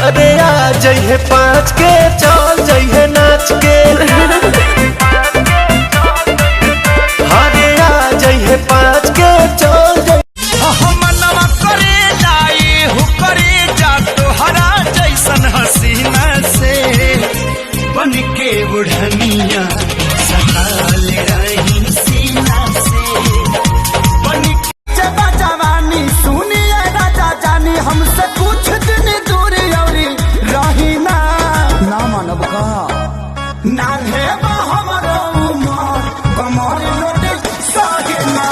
अरे आ जइहे 5 के चल जइहे नाच के, अरे आ जइहे 5 के चल जइहे। मनवा करे जाई हु करे जा तोहरा जैसन हसीना से बन के बुढ़निया सताल रही सीना से बन जबा जवानी सुनिए राजा जानी हमसे कुछ दिन दूर औरी रही ना मानव का ना है हमारा उमर कमर लोटे सहे ना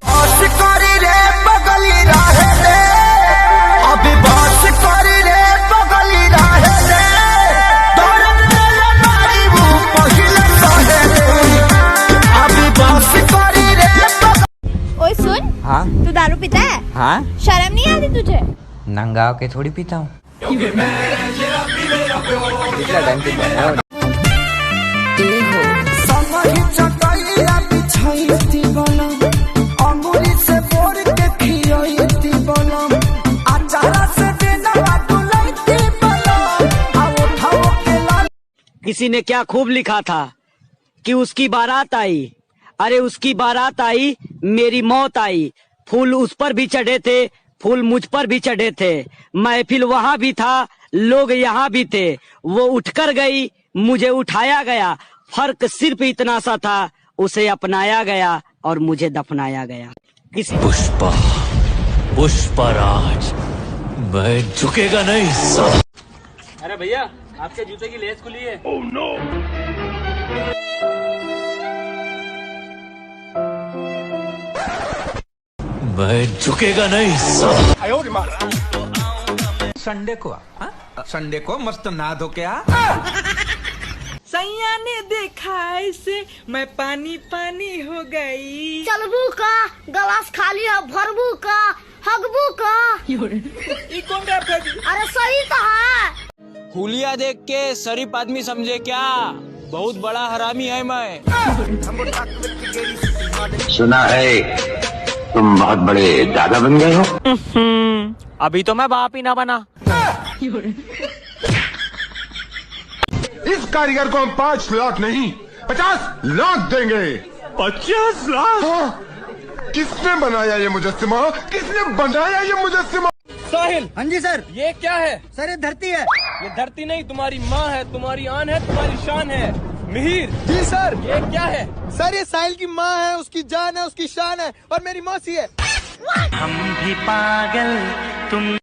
बस करी रे बगली रहे रे अभी बस करी रे बगली रहे रे दर्द ले मारी वो पहिले सहे रे अभी बस करी रे। ओए सुन। हाँ तू दारू पीता है? हाँ। शर्म नहीं आती तुझे? नंगा के थोड़ी पीता हूँ। किसी ने क्या खूब लिखा था कि उसकी बारात आई, अरे उसकी बारात आई मेरी मौत आई। फूल उस पर भी चढ़े थे, फूल मुझ पर भी चढ़े थे, महफिल वहाँ भी था, लोग यहाँ भी थे। वो उठकर गई, मुझे उठाया गया, फर्क सिर्फ इतना सा था, उसे अपनाया गया और मुझे दफनाया गया। पुष्पा पुष्पराज, मैं झुकेगा नहीं साला। अरे भैया आपके जूते की लेस खुली है। Oh, no. मैं झुकेगा नहीं साला। संडे को संडे को मस्त नहा धो के आ। सैया ने देखा ऐसे मैं पानी पानी हो गई। चलबू का गलास खाली है, भरबू का हगबू का। ये कौन रहा? अरे सही तो है। हुलिया देख के शरीफ आदमी समझे क्या? बहुत बड़ा हरामी है मैं। सुना है तुम बहुत बड़े दादा बन गए हो। अभी तो मैं बाप ही ना बना। इस कारीगर को हम 5 लाख नहीं 50 लाख देंगे। 50 लाख? हाँ। किसने बनाया ये मुजस्सिमा? किसने बनाया ये मुजस्सिमा? साहिल। हाँ जी सर। ये क्या है? सर ये धरती है। ये धरती नहीं, तुम्हारी माँ है, तुम्हारी आन है, तुम्हारी शान है। मिहिर। जी सर। ये क्या है? सर ये साहिल की माँ है, उसकी जान है, उसकी शान है और मेरी मौसी है। हम भी पागल तुम